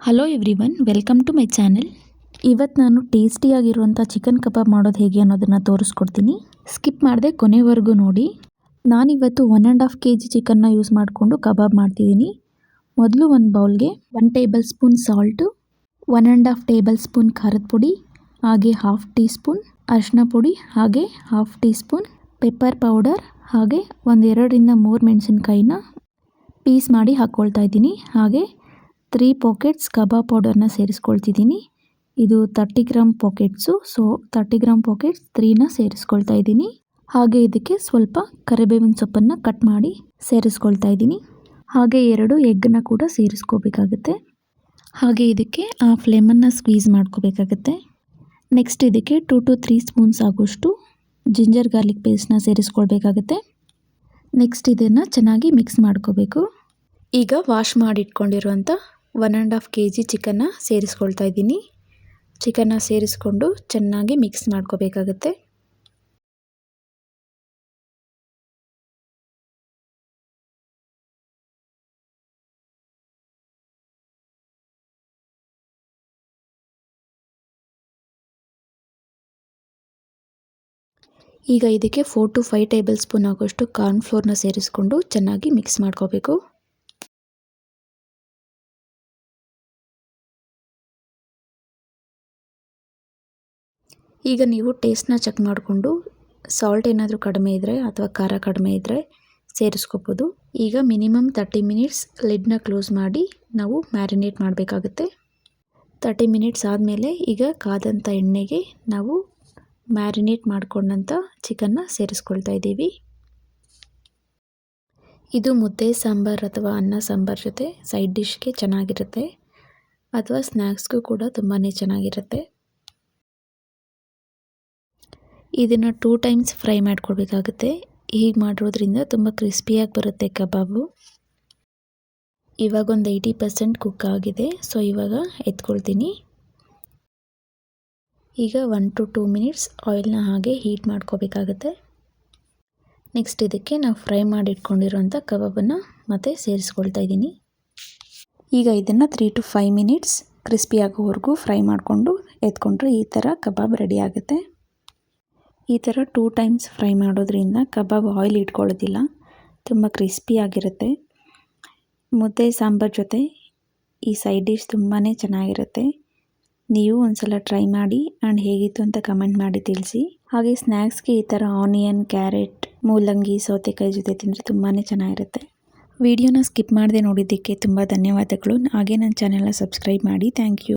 Hello everyone, welcome to my channel. ಇವತ್ತು ನಾನು ಟೇಸ್ಟಿಯಾಗಿರುವಂಥ chicken ಕಬಾಬ್ ಮಾಡೋದು ಹೇಗೆ ಅನ್ನೋದನ್ನು ತೋರಿಸ್ಕೊಡ್ತೀನಿ. ಸ್ಕಿಪ್ ಮಾಡದೆ ಕೊನೆವರೆಗೂ ನೋಡಿ. ನಾನಿವತ್ತು 1.5 kg ಚಿಕನ್ನ ಯೂಸ್ ಮಾಡಿಕೊಂಡು ಕಬಾಬ್ ಮಾಡ್ತಿದ್ದೀನಿ. ಮೊದಲು ಒಂದು ಬೌಲ್ಗೆ 1 table spoon salt, 1.5 table spoon ಖಾರದ ಪುಡಿ, ಹಾಗೆ 1/2 ಟೀ ಸ್ಪೂನ್ ಅರಿಶಿನ ಪುಡಿ, ಹಾಗೆ 1/2 ಟೀ ಸ್ಪೂನ್ ಪೆಪ್ಪರ್ ಪೌಡರ್, ಹಾಗೆ 2ರಿಂದ 3 ಮೆಣಸಿನ್ಕಾಯಿನ ಪೀಸ್ ಮಾಡಿ ಹಾಕ್ಕೊಳ್ತಾ ಇದ್ದೀನಿ. ಹಾಗೆ 3 ಪಾಕೆಟ್ಸ್ ಕಬಾಬ್ ಪೌಡರ್ನ ಸೇರಿಸ್ಕೊಳ್ತಿದ್ದೀನಿ. ಇದು 30 gram packets, so 30 gram pockets 3ನ ಸೇರಿಸ್ಕೊಳ್ತಾ ಇದ್ದೀನಿ. ಹಾಗೆ ಇದಕ್ಕೆ ಸ್ವಲ್ಪ ಕರಿಬೇವಿನ ಸೊಪ್ಪನ್ನು ಕಟ್ ಮಾಡಿ ಸೇರಿಸ್ಕೊಳ್ತಾ ಇದ್ದೀನಿ. ಹಾಗೆ 2 ಎಗ್ಗನ್ನ ಕೂಡ ಸೇರಿಸ್ಕೋಬೇಕಾಗುತ್ತೆ. ಹಾಗೆ ಇದಕ್ಕೆ ಆ ಫ್ಲೇಮನ್ನು ಸ್ಕ್ವೀಸ್ ಮಾಡ್ಕೋಬೇಕಾಗುತ್ತೆ. ನೆಕ್ಸ್ಟ್ ಇದಕ್ಕೆ 2 to 3 ಸ್ಪೂನ್ಸ್ ಆಗೋಷ್ಟು ಜಿಂಜರ್ ಗಾರ್ಲಿಕ್ ಪೇಸ್ಟ್ನ ಸೇರಿಸ್ಕೊಳ್ಬೇಕಾಗುತ್ತೆ. ನೆಕ್ಸ್ಟ್ ಇದನ್ನು ಚೆನ್ನಾಗಿ ಮಿಕ್ಸ್ ಮಾಡ್ಕೋಬೇಕು. ಈಗ ವಾಶ್ ಮಾಡಿ ಇಟ್ಕೊಂಡಿರುವಂಥ 1.5 kg ಚಿಕನ್ನ ಸೇರಿಸ್ಕೊಳ್ತಾ ಇದ್ದೀನಿ. ಚಿಕನ್ನ ಸೇರಿಸ್ಕೊಂಡು ಚೆನ್ನಾಗಿ ಮಿಕ್ಸ್ ಮಾಡ್ಕೋಬೇಕಾಗುತ್ತೆ. ಈಗ ಇದಕ್ಕೆ 4 to 5 ಟೇಬಲ್ ಸ್ಪೂನ್ ಆಗೋಷ್ಟು ಕಾರ್ನ್ಫ್ಲೋರ್ನ ಸೇರಿಸ್ಕೊಂಡು ಚೆನ್ನಾಗಿ ಮಿಕ್ಸ್ ಮಾಡ್ಕೋಬೇಕು. ಈಗ ನೀವು ಟೇಸ್ಟ್ನ ಚೆಕ್ ಮಾಡಿಕೊಂಡು ಸಾಲ್ಟ್ ಏನಾದರೂ ಕಡಿಮೆ ಇದ್ದರೆ ಅಥವಾ ಖಾರ ಕಡಿಮೆ ಇದ್ದರೆ ಸೇರಿಸ್ಕೋಬೋದು. ಈಗ ಮಿನಿಮಮ್ 30 ಮಿನಿಟ್ಸ್ ಲಿಡ್ನ ಕ್ಲೋಸ್ ಮಾಡಿ ನಾವು ಮ್ಯಾರಿನೇಟ್ ಮಾಡಬೇಕಾಗುತ್ತೆ. 30 ಮಿನಿಟ್ಸ್ ಆದಮೇಲೆ ಈಗ ಕಾದಂಥ ಎಣ್ಣೆಗೆ ನಾವು ಮ್ಯಾರಿನೇಟ್ ಮಾಡಿಕೊಂಡಂಥ ಚಿಕನ್ನ ಸೇರಿಸ್ಕೊಳ್ತಾ ಇದ್ದೀವಿ. ಇದು ಮುದ್ದೆ ಸಾಂಬಾರು ಅಥವಾ ಅನ್ನ ಸಾಂಬಾರು ಜೊತೆ ಸೈಡ್ ಡಿಶ್ಗೆ ಚೆನ್ನಾಗಿರುತ್ತೆ, ಅಥವಾ ಸ್ನ್ಯಾಕ್ಸ್ಗೂ ಕೂಡ ತುಂಬಾ ಚೆನ್ನಾಗಿರುತ್ತೆ. ಇದನ್ನು 2 ಟೈಮ್ಸ್ ಫ್ರೈ ಮಾಡ್ಕೊಳ್ಬೇಕಾಗುತ್ತೆ. ಹೀಗೆ ಮಾಡಿರೋದ್ರಿಂದ ತುಂಬ ಕ್ರಿಸ್ಪಿಯಾಗಿ ಬರುತ್ತೆ ಕಬಾಬು. ಇವಾಗ ಒಂದು 80% ಕುಕ್ ಆಗಿದೆ, ಸೊ ಇವಾಗ ಎತ್ಕೊಳ್ತೀನಿ. ಈಗ 1 to 2 ಮಿನಿಟ್ಸ್ ಆಯಿಲ್ನ ಹಾಗೆ ಹೀಟ್ ಮಾಡ್ಕೋಬೇಕಾಗುತ್ತೆ. ನೆಕ್ಸ್ಟ್ ಇದಕ್ಕೆ ನಾವು ಫ್ರೈ ಮಾಡಿ ಇಟ್ಕೊಂಡಿರೋಂಥ ಕಬಾಬನ್ನು ಮತ್ತೆ ಸೇರಿಸ್ಕೊಳ್ತಾ ಇದ್ದೀನಿ. ಈಗ ಇದನ್ನು 3 to 5 ಮಿನಿಟ್ಸ್ ಕ್ರಿಸ್ಪಿ ಆಗೋವರೆಗೂ ಫ್ರೈ ಮಾಡಿಕೊಂಡು ಎತ್ಕೊಂಡ್ರೆ ಈ ಥರ ಕಬಾಬ್ ರೆಡಿ ಆಗುತ್ತೆ. ಈ ಥರ 2 ಟೈಮ್ಸ್ ಫ್ರೈ ಮಾಡೋದ್ರಿಂದ ಕಬಾಬ್ ಆಯಿಲ್ ಇಟ್ಕೊಳ್ಳೋದಿಲ್ಲ, ತುಂಬ ಕ್ರಿಸ್ಪಿಯಾಗಿರುತ್ತೆ. ಮುದ್ದೆ ಸಾಂಬಾರು ಜೊತೆ ಈ ಸೈಡ್ ಡಿಶ್ ತುಂಬಾ ಚೆನ್ನಾಗಿರುತ್ತೆ. ನೀವು ಒಂದ್ಸಲ ಟ್ರೈ ಮಾಡಿ ಆ್ಯಂಡ್ ಹೇಗಿತ್ತು ಅಂತ ಕಮೆಂಟ್ ಮಾಡಿ ತಿಳಿಸಿ. ಹಾಗೆ ಸ್ನ್ಯಾಕ್ಸ್ಗೆ ಈ ಥರ ಆನಿಯನ್, ಕ್ಯಾರೆಟ್, ಮೂಲಂಗಿ, ಸೌತೆಕಾಯಿ ಜೊತೆ ತಿಂದರೆ ತುಂಬಾ ಚೆನ್ನಾಗಿರುತ್ತೆ. ವಿಡಿಯೋನ ಸ್ಕಿಪ್ ಮಾಡದೆ ನೋಡಿದ್ದಕ್ಕೆ ತುಂಬ ಧನ್ಯವಾದಗಳು. ಹಾಗೆ ನನ್ನ ಚಾನೆಲ್ನ ಸಬ್ಸ್ಕ್ರೈಬ್ ಮಾಡಿ. Thank you.